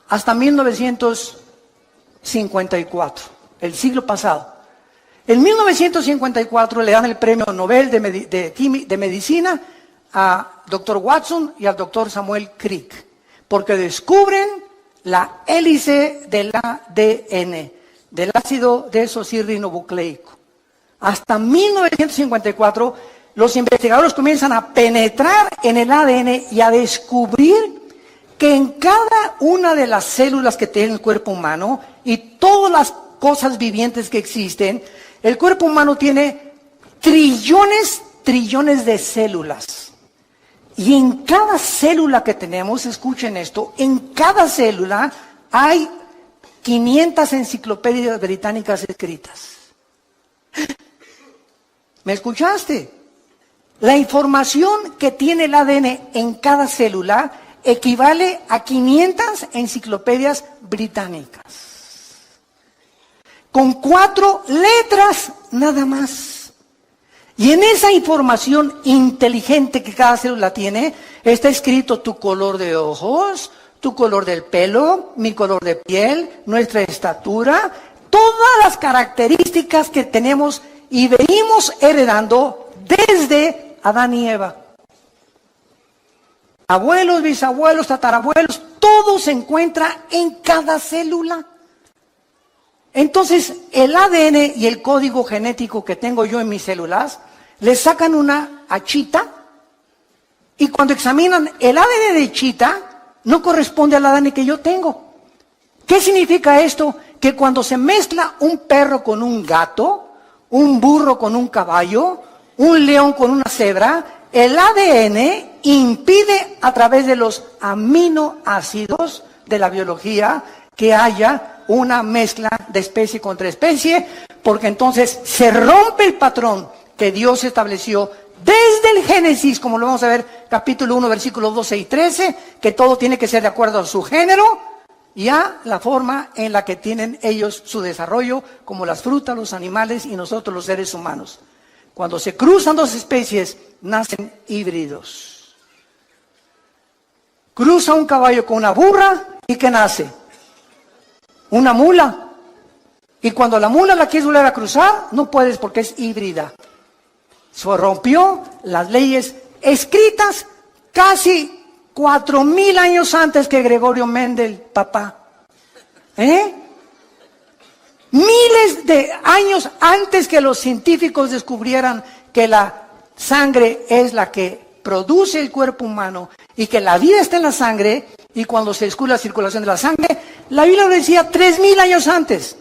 hasta 1954, el siglo pasado. En 1954 le dan el premio Nobel de Medicina a Dr. Watson y al Dr. Samuel Crick, porque descubren la hélice del ADN, del ácido desoxirribonucleico. Hasta 1954 los investigadores comienzan a penetrar en el ADN y a descubrir que en cada una de las células que tiene el cuerpo humano y todas las cosas vivientes que existen, el cuerpo humano tiene trillones de células. Y en cada célula que tenemos, escuchen esto, en cada célula hay 500 enciclopedias británicas escritas. ¿Me escuchaste? La información que tiene el ADN en cada célula equivale a 500 enciclopedias británicas. Con 4 letras nada más. Y en esa información inteligente que cada célula tiene, está escrito tu color de ojos, tu color del pelo, mi color de piel, nuestra estatura, todas las características que tenemos y venimos heredando desde Adán y Eva. Abuelos, bisabuelos, tatarabuelos, todo se encuentra en cada célula. Entonces, el ADN y el código genético que tengo yo en mis células, le sacan una a Chita, y cuando examinan el ADN de Chita, no corresponde al ADN que yo tengo. ¿Qué significa esto? Que cuando se mezcla un perro con un gato, un burro con un caballo, un león con una cebra, el ADN impide a través de los aminoácidos de la biología que haya una mezcla de especie contra especie, porque entonces se rompe el patrón que Dios estableció desde el Génesis, como lo vamos a ver, capítulo 1, versículos 12 y 13, que todo tiene que ser de acuerdo a su género y a la forma en la que tienen ellos su desarrollo, como las frutas, los animales y nosotros los seres humanos. Cuando se cruzan dos especies, nacen híbridos. Cruza un caballo con una burra y ¿qué nace? Una mula. Y cuando la mula la quieres volver a cruzar, no puedes porque es híbrida. Se rompió las leyes escritas casi 4,000 años antes que Gregorio Mendel, papá. Miles de años antes que los científicos descubrieran que la sangre es la que produce el cuerpo humano y que la vida está en la sangre, y cuando se descubre la circulación de la sangre, la Biblia lo decía 3,000 años antes.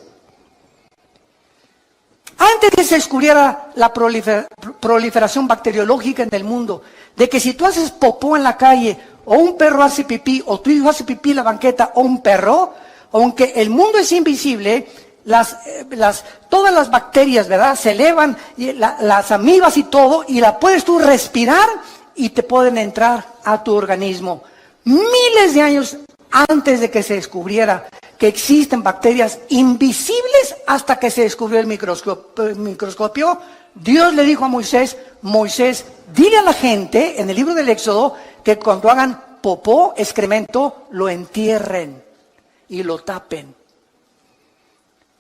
Antes que se descubriera la proliferación bacteriológica en el mundo, de que si tú haces popó en la calle, o un perro hace pipí, o tu hijo hace pipí en la banqueta, o un perro, aunque el mundo es invisible, todas las bacterias, ¿verdad?, se elevan, y las amibas y todo, y la puedes tú respirar, y te pueden entrar a tu organismo. Miles de años antes de que se descubriera que existen bacterias invisibles, hasta que se descubrió el microscopio, Dios le dijo a Moisés, dile a la gente en el libro del Éxodo que cuando hagan popó, excremento, lo entierren y lo tapen.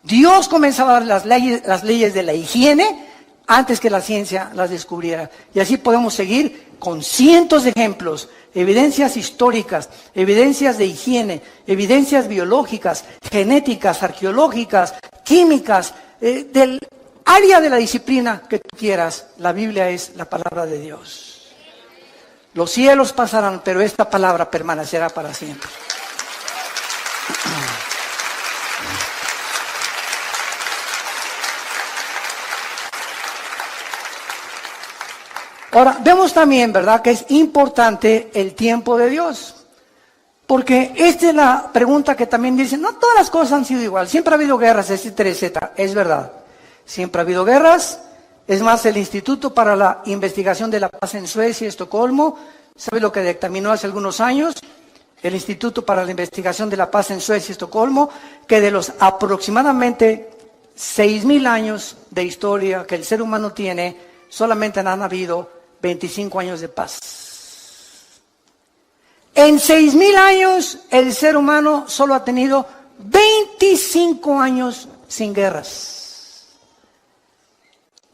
Dios comenzaba a dar las leyes de la higiene antes que la ciencia las descubriera. Y así podemos seguir con cientos de ejemplos, evidencias históricas, evidencias de higiene, evidencias biológicas, genéticas, arqueológicas, químicas, del área de la disciplina que tú quieras. La Biblia es la palabra de Dios. Los cielos pasarán, pero esta palabra permanecerá para siempre. Ahora, vemos también, ¿verdad?, que es importante el tiempo de Dios. Porque esta es la pregunta que también dicen, no todas las cosas han sido igual. Siempre ha habido guerras, etcétera, etcétera. Es verdad. Siempre ha habido guerras. Es más, el Instituto para la Investigación de la Paz en Suecia y Estocolmo, ¿sabe lo que dictaminó hace algunos años? El Instituto para la Investigación de la Paz en Suecia y Estocolmo, que de los aproximadamente 6,000 años de historia que el ser humano tiene, solamente han habido 25 años de paz. En 6,000 años, el ser humano solo ha tenido 25 años sin guerras.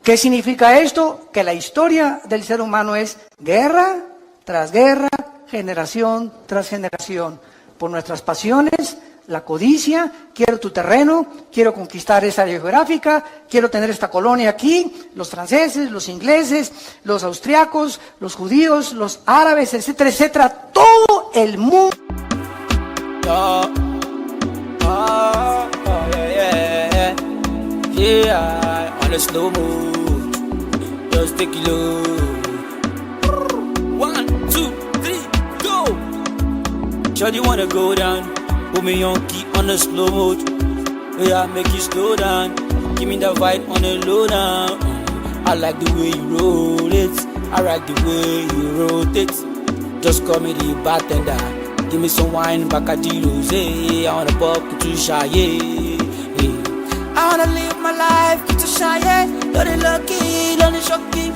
¿Qué significa esto? Que la historia del ser humano es guerra tras guerra, generación tras generación, por nuestras pasiones, la codicia, quiero tu terreno, quiero conquistar esa área geográfica, quiero tener esta colonia aquí, los franceses, los ingleses, los austriacos, los judíos, los árabes, etcétera, etcétera, todo el mundo. Yeah, on a slow move, just take it low. 1, 2, 3, go. Shawty wanna go down. Put me on key on the slow mode. Yeah, make you slow down. Give me the vibe on the low down. I like the way you roll it. I like the way you rotate. Just call me the bartender. Give me some wine, Bacardi Rosé. I wanna pop to shy. I wanna live my life, get to shy. Don't it lucky, don't it shocky.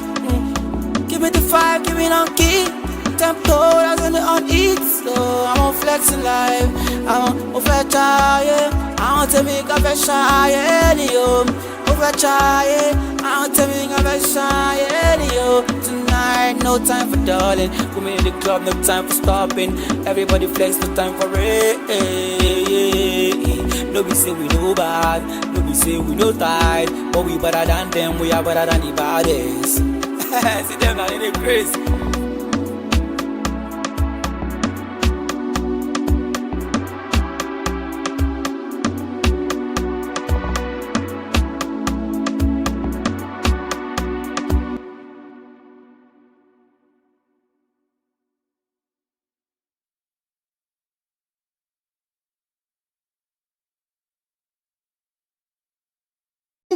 Give me the vibe, give me the key. Tempo, that's when on it. So I'm on flexing life. I'm on fetch, yeah. I want to make a fetch, yeah. Over I want to make a fetch, yeah. Tonight, no time for darling. Put me in the club, no time for stopping. Everybody flex, no time for it. No be say we no bad, no be say we no tight. But we better than them, we are better than the baddest. See them now in the crazy.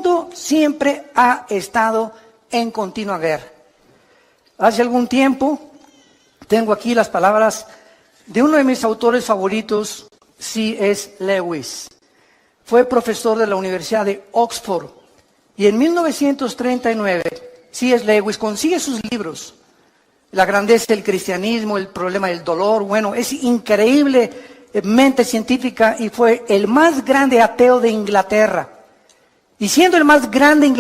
mundo siempre ha estado en continua guerra. Hace algún tiempo, tengo aquí las palabras de uno de mis autores favoritos, C.S. Lewis. Fue profesor de la Universidad de Oxford y en 1939 C.S. Lewis consigue sus libros, La grandeza del cristianismo, El problema del dolor. Bueno, es increíblemente científica y fue el más grande ateo de Inglaterra. Y siendo el más grande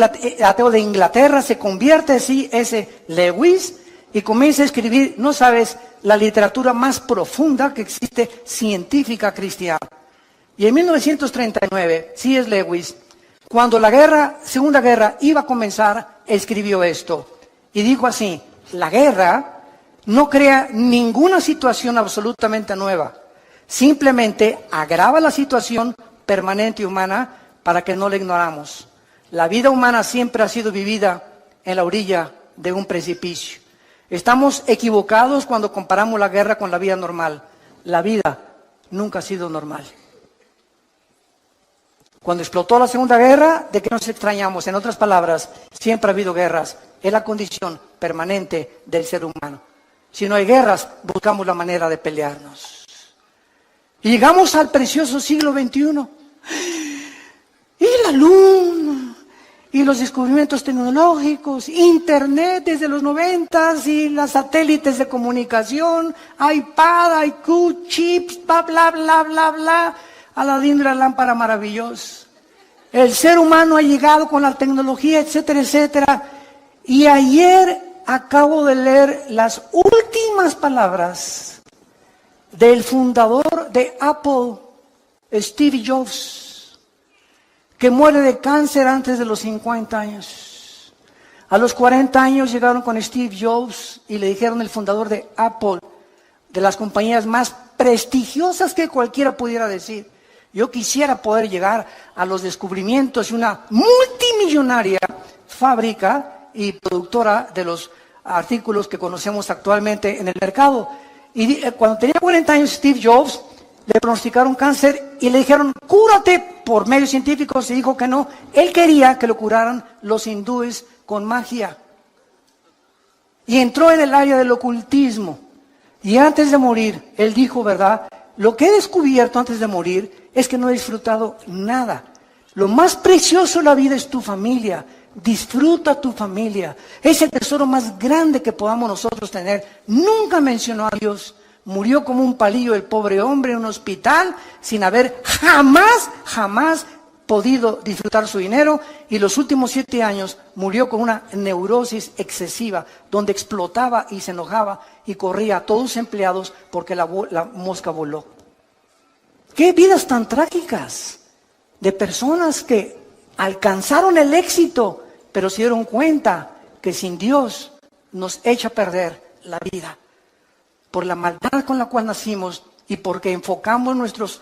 ateo de Inglaterra, se convierte C.S. Lewis y comienza a escribir, no sabes, la literatura más profunda que existe científica cristiana. Y en 1939, C.S. Lewis, cuando la Segunda Guerra iba a comenzar, escribió esto. Y dijo así: la guerra no crea ninguna situación absolutamente nueva. Simplemente agrava la situación permanente humana para que no la ignoramos. La vida humana siempre ha sido vivida en la orilla de un precipicio. Estamos equivocados cuando comparamos la guerra con la vida normal. La vida nunca ha sido normal. Cuando explotó la Segunda Guerra, ¿de qué nos extrañamos? En otras palabras, siempre ha habido guerras. Es la condición permanente del ser humano. Si no hay guerras, buscamos la manera de pelearnos. Y llegamos al precioso siglo XXI. Y la luna, y los descubrimientos tecnológicos, Internet desde los 90s, y las satélites de comunicación, iPad, IQ, chips, bla, bla, bla, bla, bla. Aladín de la lámpara maravillosa. El ser humano ha llegado con la tecnología, etcétera, etcétera. Y ayer acabo de leer las últimas palabras del fundador de Apple, Steve Jobs, que muere de cáncer antes de los 50 años. A los 40 años llegaron con Steve Jobs y le dijeron, el fundador de Apple, de las compañías más prestigiosas que cualquiera pudiera decir: yo quisiera poder llegar a los descubrimientos de una multimillonaria fábrica y productora de los artículos que conocemos actualmente en el mercado. Y cuando tenía 40 años, Steve Jobs le pronosticaron cáncer y le dijeron, cúrate por medios científicos, y dijo que no. Él quería que lo curaran los hindúes con magia. Y entró en el área del ocultismo. Y antes de morir, él dijo, ¿verdad? Lo que he descubierto antes de morir es que no he disfrutado nada. Lo más precioso de la vida es tu familia. Disfruta tu familia. Es el tesoro más grande que podamos nosotros tener. Nunca mencionó a Dios. Murió como un palillo el pobre hombre en un hospital sin haber jamás podido disfrutar su dinero, y los últimos 7 años murió con una neurosis excesiva donde explotaba y se enojaba y corría a todos sus empleados porque la mosca voló. ¡Qué vidas tan trágicas! De personas que alcanzaron el éxito, pero se dieron cuenta que sin Dios nos echa a perder la vida. Por la maldad con la cual nacimos y porque enfocamos nuestros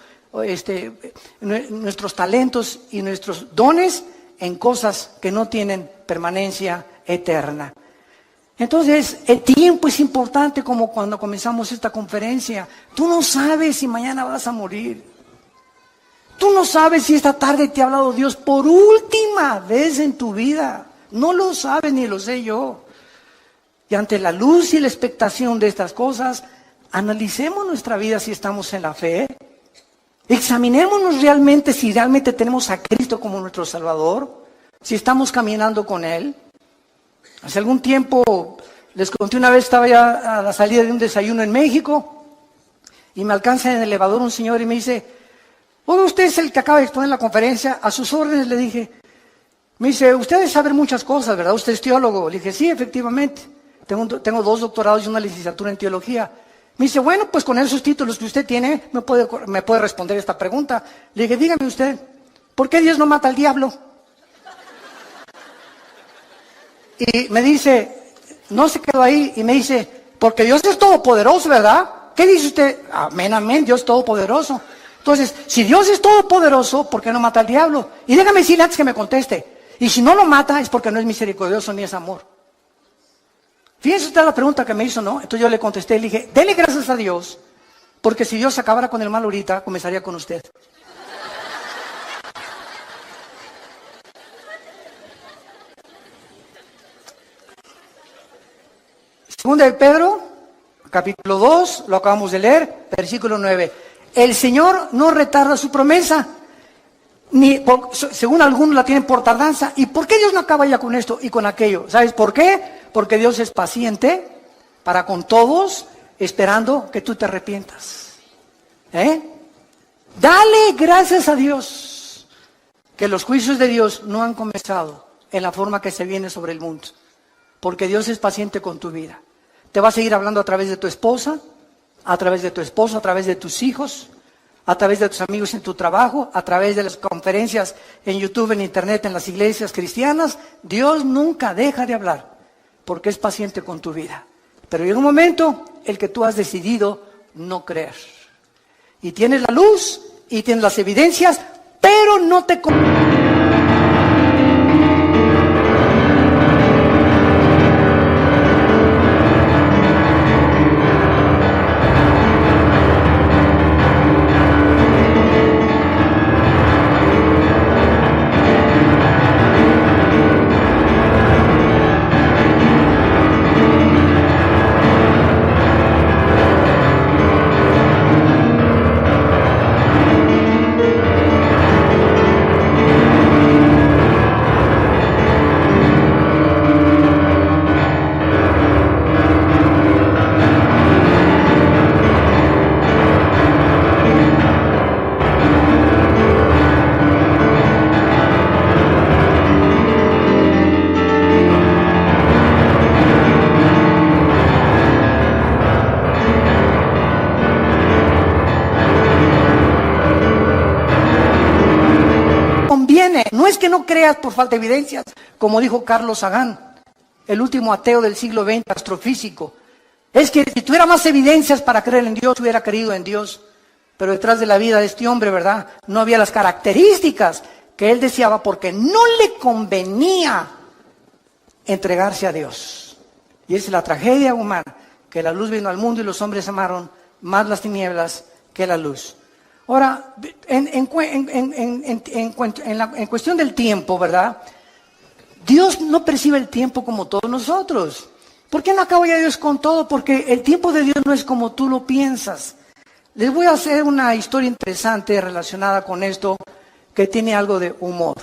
talentos y nuestros dones en cosas que no tienen permanencia eterna. Entonces, el tiempo es importante, como cuando comenzamos esta conferencia. Tú no sabes si mañana vas a morir. Tú no sabes si esta tarde te ha hablado Dios por última vez en tu vida. No lo sabes ni lo sé yo. Y ante la luz y la expectación de estas cosas, analicemos nuestra vida si estamos en la fe. Examinémonos realmente si realmente tenemos a Cristo como nuestro Salvador, si estamos caminando con Él. Hace algún tiempo, les conté una vez, estaba ya a la salida de un desayuno en México y me alcanza en el elevador un señor y me dice, oiga, usted es el que acaba de exponer la conferencia, a sus órdenes. Le dije, me dice, usted debe saber muchas cosas, ¿verdad? Usted es teólogo. Le dije, sí, efectivamente, tengo 2 doctorados y una licenciatura en teología. Me dice, bueno, pues con esos títulos que usted tiene, me puede responder esta pregunta. Le dije, dígame usted, ¿por qué Dios no mata al diablo? Y me dice, no se quedó ahí, y me dice, porque Dios es todopoderoso, ¿verdad? ¿Qué dice usted? Amén, amén, Dios es todopoderoso. Entonces, si Dios es todopoderoso, ¿por qué no mata al diablo? Y déjame decirle antes que me conteste, y si no lo mata es porque no es misericordioso ni es amor. Fíjense usted la pregunta que me hizo, ¿no? Entonces yo le contesté, le dije, dele gracias a Dios, porque si Dios acabara con el mal ahorita, comenzaría con usted. Segunda de Pedro, capítulo 2, lo acabamos de leer, versículo 9. El Señor no retarda su promesa, según algunos la tienen por tardanza. ¿Y por qué Dios no acaba ya con esto y con aquello? ¿Sabes por qué? Porque Dios es paciente para con todos, esperando que tú te arrepientas. Dale gracias a Dios que los juicios de Dios no han comenzado en la forma que se viene sobre el mundo, porque Dios es paciente con tu vida. Te va a seguir hablando a través de tu esposa, a través de tu esposo, a través de tus hijos, a través de tus amigos en tu trabajo, a través de las conferencias en YouTube, en Internet, en las iglesias cristianas. Dios nunca deja de hablar, porque es paciente con tu vida. Pero llega un momento el que tú has decidido no creer. Y tienes la luz y tienes las evidencias, pero no te... No es que no creas por falta de evidencias, como dijo Carlos Sagan, el último ateo del siglo XX, astrofísico. Es que si tuviera más evidencias para creer en Dios, hubiera creído en Dios. Pero detrás de la vida de este hombre, ¿verdad?, no había las características que él deseaba, porque no le convenía entregarse a Dios. Y esa es la tragedia humana, que la luz vino al mundo y los hombres amaron más las tinieblas que la luz. Ahora, en cuestión del tiempo, ¿verdad? Dios no percibe el tiempo como todos nosotros. ¿Por qué no acaba ya Dios con todo? Porque el tiempo de Dios no es como tú lo piensas. Les voy a hacer una historia interesante relacionada con esto, que tiene algo de humor.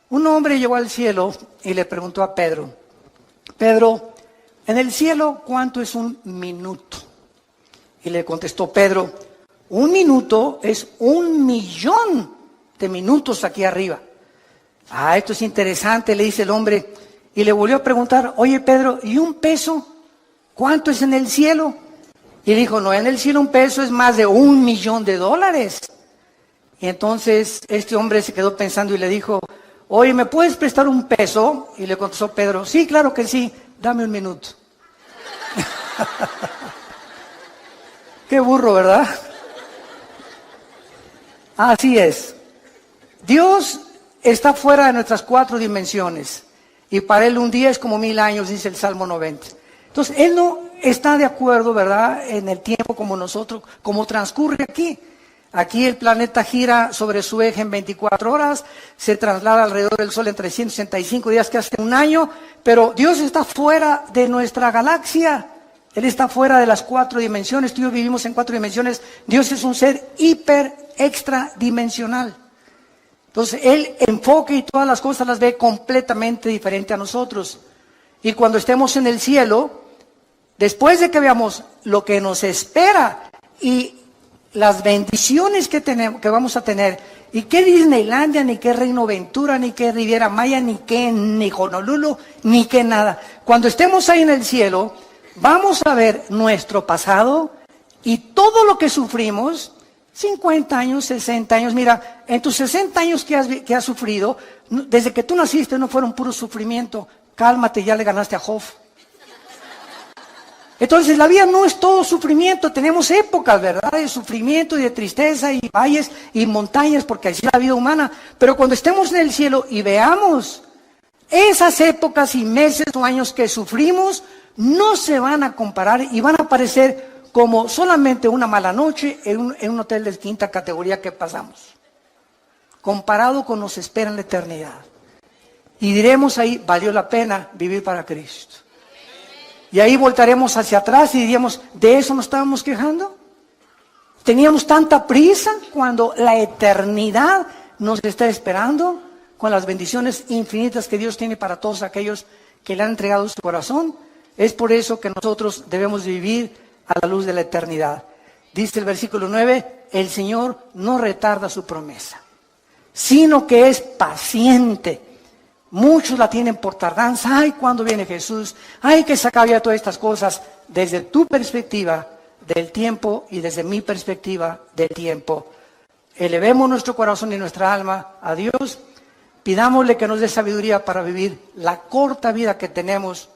Un hombre llegó al cielo y le preguntó a Pedro: Pedro, en el cielo, ¿cuánto es un minuto? Y le contestó Pedro: un minuto es 1.000.000 de minutos aquí arriba. Ah, esto es interesante, le dice el hombre. Y le volvió a preguntar: oye Pedro, ¿y un peso? ¿Cuánto es en el cielo? Y dijo: no, en el cielo un peso es más de $1.000.000. Y entonces este hombre se quedó pensando y le dijo: oye, ¿me puedes prestar un peso? Y le contestó Pedro: sí, claro que sí, dame un minuto. Qué burro, ¿verdad? Así es. Dios está fuera de nuestras 4 dimensiones. Y para Él un día es como 1000 años, dice el Salmo 90. Entonces, Él no está de acuerdo, ¿verdad?, en el tiempo como nosotros, como transcurre aquí. Aquí el planeta gira sobre su eje en 24 horas, se traslada alrededor del Sol en 365 días, que hace un año, pero Dios está fuera de nuestra galaxia. Él está fuera de las 4 dimensiones. Tú y yo vivimos en 4 dimensiones. Dios es un ser extradimensional. Entonces, Él enfoca y todas las cosas las ve completamente diferente a nosotros. Y cuando estemos en el cielo, después de que veamos lo que nos espera y las bendiciones que vamos a tener, y qué Disneylandia, ni qué Reino Ventura, ni qué Riviera Maya, ni Honolulu, ni qué nada. Cuando estemos ahí en el cielo, vamos a ver nuestro pasado y todo lo que sufrimos, 50 años, 60 años. Mira, en tus 60 años que has sufrido, desde que tú naciste no fueron puro sufrimiento. Cálmate, ya le ganaste a Job. Entonces la vida no es todo sufrimiento, tenemos épocas, ¿verdad?, de sufrimiento y de tristeza y valles y montañas, porque así es la vida humana. Pero cuando estemos en el cielo y veamos esas épocas y meses o años que sufrimos, no se van a comparar y van a parecer como solamente una mala noche en un hotel de quinta categoría que pasamos, comparado con nos espera en la eternidad. Y diremos ahí: valió la pena vivir para Cristo. Y ahí voltaremos hacia atrás y diríamos, ¿de eso nos estábamos quejando? ¿Teníamos tanta prisa cuando la eternidad nos está esperando con las bendiciones infinitas que Dios tiene para todos aquellos que le han entregado su corazón? Es por eso que nosotros debemos vivir a la luz de la eternidad. Dice el versículo 9, el Señor no retarda su promesa, sino que es paciente. Muchos la tienen por tardanza. Ay, ¿cuándo viene Jesús? Ay, que se acabe ya todas estas cosas. Desde tu perspectiva del tiempo y desde mi perspectiva del tiempo, elevemos nuestro corazón y nuestra alma a Dios. Pidámosle que nos dé sabiduría para vivir la corta vida que tenemos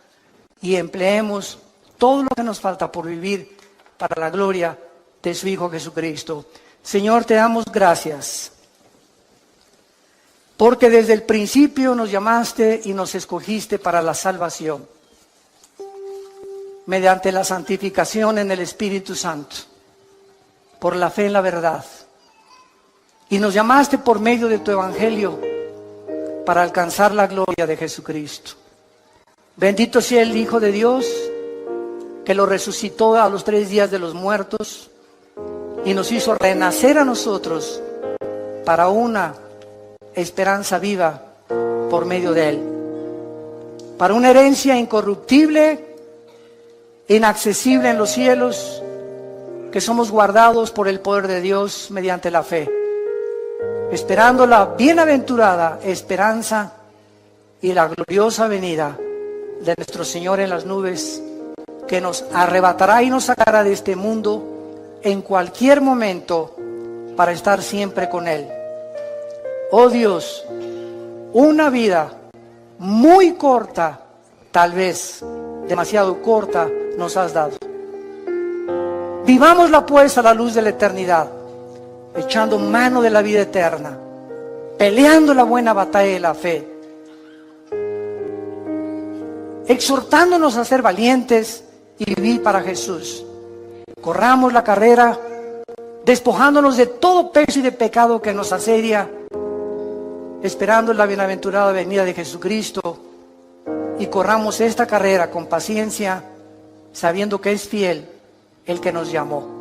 y empleemos todo lo que nos falta por vivir para la gloria de su Hijo Jesucristo. Señor, te damos gracias, porque desde el principio nos llamaste y nos escogiste para la salvación, mediante la santificación en el Espíritu Santo, por la fe en la verdad. Y nos llamaste por medio de tu Evangelio para alcanzar la gloria de Jesucristo. Bendito sea el Hijo de Dios, que lo resucitó a los 3 días de los muertos y nos hizo renacer a nosotros para una esperanza viva por medio de Él, para una herencia incorruptible, inaccesible en los cielos, que somos guardados por el poder de Dios mediante la fe, esperando la bienaventurada esperanza y la gloriosa venida de nuestro Señor en las nubes, que nos arrebatará y nos sacará de este mundo en cualquier momento para estar siempre con Él. Oh Dios, una vida muy corta, tal vez demasiado corta, nos has dado. Vivámosla pues a la luz de la eternidad, echando mano de la vida eterna, peleando la buena batalla de la fe, exhortándonos a ser valientes y vivir para Jesús. Corramos la carrera, despojándonos de todo peso y de pecado que nos asedia, esperando la bienaventurada venida de Jesucristo, y corramos esta carrera con paciencia, sabiendo que es fiel el que nos llamó.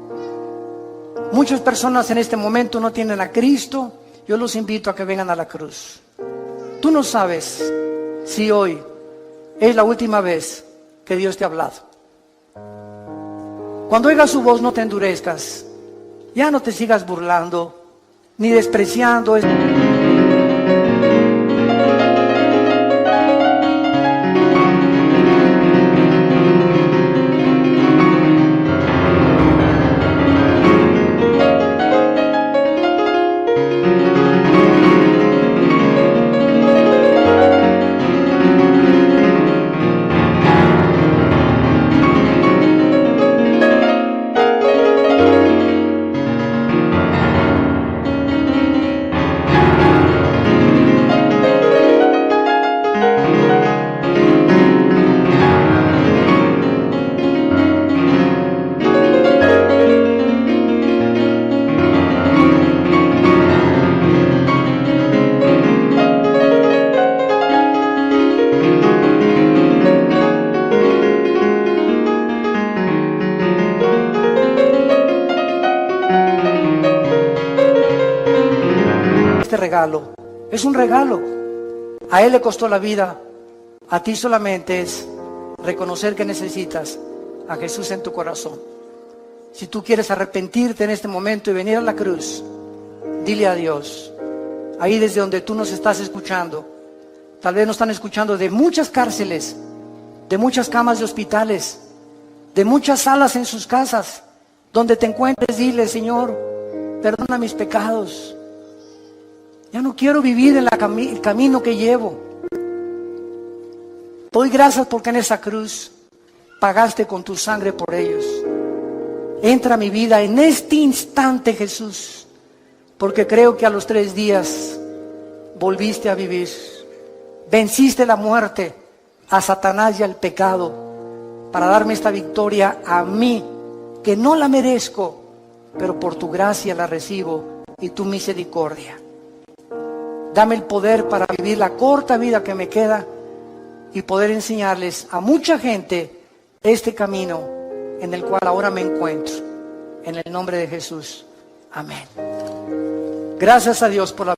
Muchas personas en este momento no tienen a Cristo. Yo los invito a que vengan a la cruz. Tú no sabes si hoy es la última vez que Dios te ha hablado. Cuando oigas su voz, no te endurezcas. Ya no te sigas burlando ni despreciando. Regalo, es un regalo. A Él le costó la vida, a ti solamente es reconocer que necesitas a Jesús en tu corazón. Si tú quieres arrepentirte en este momento y venir a la cruz, dile a Dios, ahí desde donde tú nos estás escuchando. Tal vez nos están escuchando de muchas cárceles, de muchas camas de hospitales, de muchas salas en sus casas. Donde te encuentres, dile: Señor, perdona mis pecados. Ya no quiero vivir en el camino que llevo. Doy gracias porque en esa cruz pagaste con tu sangre por ellos. Entra a mi vida en este instante, Jesús, porque creo que a los 3 días volviste a vivir. Venciste la muerte, a Satanás y al pecado, para darme esta victoria a mí, que no la merezco, pero por tu gracia la recibo y tu misericordia. Dame el poder para vivir la corta vida que me queda y poder enseñarles a mucha gente este camino en el cual ahora me encuentro. En el nombre de Jesús. Amén. Gracias a Dios por la